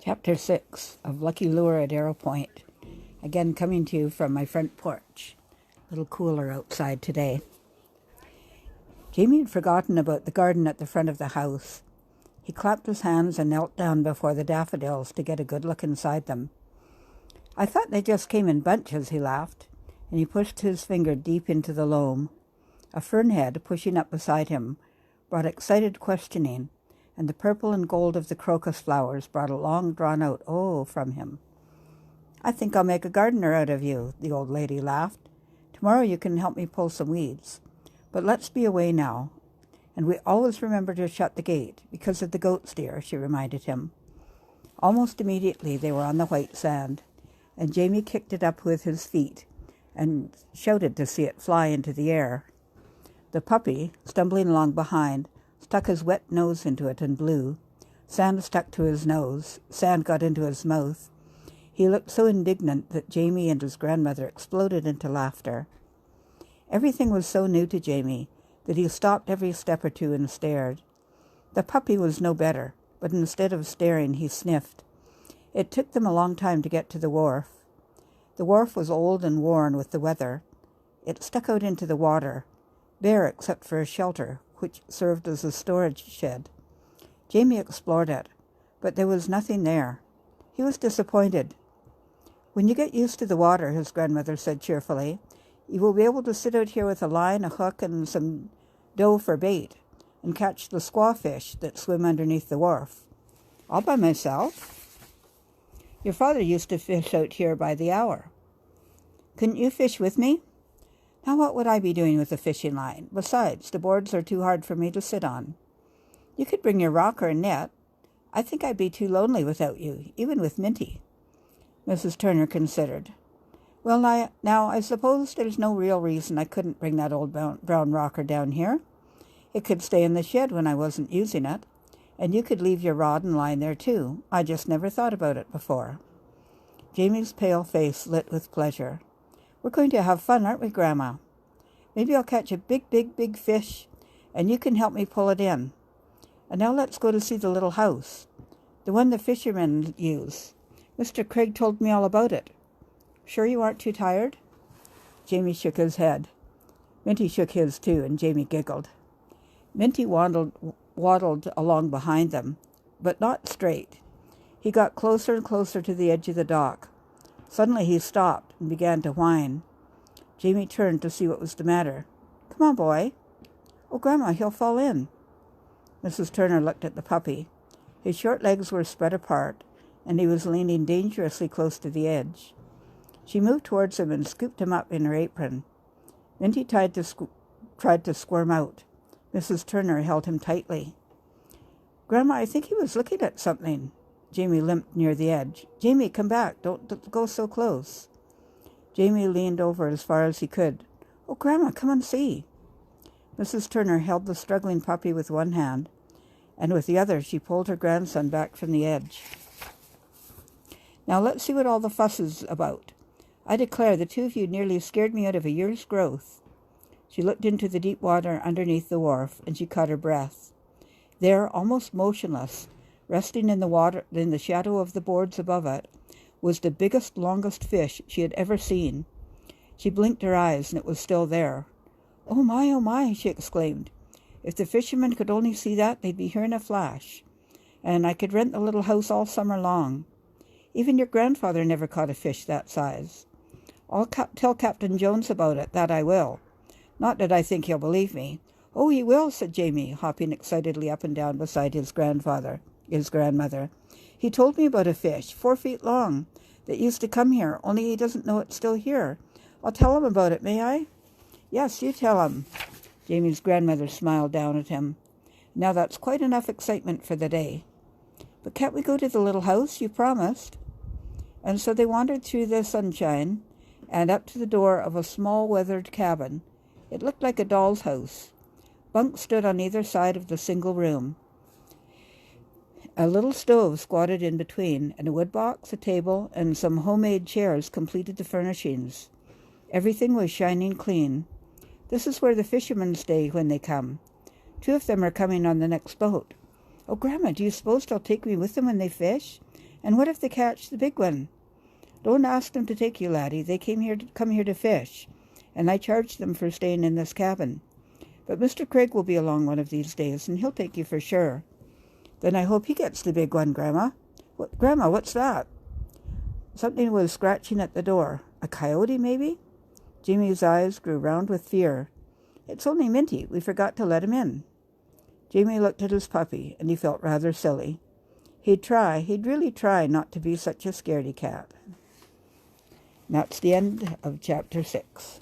Chapter 6 of Lucky Lure at Arrow Point. Again coming to you from my front porch. A little cooler outside today. Jamie had forgotten about the garden at the front of the house. He clapped his hands and knelt down before the daffodils to get a good look inside them. I thought they just came in bunches, he laughed, and he pushed his finger deep into the loam. A fern head, pushing up beside him, brought excited questioning, and the purple and gold of the crocus flowers brought a long drawn-out "oh" from him. "I think I'll make a gardener out of you," the old lady laughed. "Tomorrow you can help me pull some weeds. But let's be away now. And we always remember to shut the gate, because of the goats, dear," she reminded him. Almost immediately they were on the white sand, and Jamie kicked it up with his feet and shouted to see it fly into the air. The puppy, stumbling along behind, stuck his wet nose into it and blew. Sand stuck to his nose. Sand got into his mouth. He looked so indignant that Jamie and his grandmother exploded into laughter. Everything was so new to Jamie that he stopped every step or two and stared. The puppy was no better, but instead of staring, he sniffed. It took them a long time to get to the wharf. The wharf was old and worn with the weather. It stuck out into the water, bare except for a shelter, which served as a storage shed. Jamie explored it, but there was nothing there. He was disappointed. "When you get used to the water," his grandmother said cheerfully, "you will be able to sit out here with a line, a hook, and some dough for bait, and catch the squawfish that swim underneath the wharf." "All by myself?" "Your father used to fish out here by the hour." "Couldn't you fish with me?" "Now what would I be doing with a fishing line? Besides, the boards are too hard for me to sit on." "You could bring your rock or a net." "I think I'd be too lonely without you, even with Minty." Mrs. Turner considered. "Well, now, I suppose there's no real reason I couldn't bring that old brown rocker down here. It could stay in the shed when I wasn't using it, and you could leave your rod and line there too. I just never thought about it before." Jamie's pale face lit with pleasure. "We're going to have fun, aren't we, Grandma? Maybe I'll catch a big fish, and you can help me pull it in. And now let's go to see the little house, the one the fishermen use. Mr. Craig told me all about it. Sure you aren't too tired?" Jamie shook his head. Minty shook his too, and Jamie giggled. Minty waddled along behind them, but not straight. He got closer and closer to the edge of the dock. Suddenly he stopped and began to whine. Jamie turned to see what was the matter. "Come on, boy." "Oh, Grandma, he'll fall in." Mrs. Turner looked at the puppy. His short legs were spread apart, and he was leaning dangerously close to the edge. She moved towards him and scooped him up in her apron. Minty tried to squirm out. Mrs. Turner held him tightly. "Grandma, I think he was looking at something." Jamie limped near the edge. "Jamie, come back. Don't go so close." Jamie leaned over as far as he could. "Oh, Grandma, come and see." Mrs. Turner held the struggling puppy with one hand, and with the other she pulled her grandson back from the edge. "Now let's see what all the fuss is about. I declare the two of you nearly scared me out of a year's growth." She looked into the deep water underneath the wharf, and she caught her breath. There, almost motionless, resting in the water, in the shadow of the boards above it, was the biggest, longest fish she had ever seen. She blinked her eyes, and it was still there. Oh my," she exclaimed. "If the fishermen could only see that, they'd be here in a flash. And I could rent the little house all summer long. Even your grandfather never caught a fish that size. I'll tell Captain Jones about it, that I will. Not that I think he'll believe me." "Oh, he will," said Jamie, hopping excitedly up and down beside his grandmother. "He told me about a fish, 4 feet long, that used to come here, only he doesn't know it's still here. I'll tell him about it, may I?" "Yes, you tell him." Jamie's grandmother smiled down at him. "Now that's quite enough excitement for the day." "But can't we go to the little house? You promised." And so they wandered through the sunshine and up to the door of a small weathered cabin. It looked like a doll's house. Bunks stood on either side of the single room. A little stove squatted in between, and a wood box, a table, and some homemade chairs completed the furnishings. Everything was shining clean. "This is where the fishermen stay when they come. 2 of them are coming on the next boat." "Oh, Grandma, do you suppose they'll take me with them when they fish? And what if they catch the big one? Don't ask them to take you, laddie. They come here to fish, and I charged them for staying in this cabin. But Mr. Craig will be along one of these days, and he'll take you for sure. Then I hope he gets the big one, Grandma. Grandma, what's that? Something was scratching at the door. A coyote, maybe? Jamie's eyes grew round with fear. It's only Minty. We forgot to let him in. Jamie looked at his puppy, and he felt rather silly. He'd really try not to be such a scaredy cat. And that's the end of chapter 6.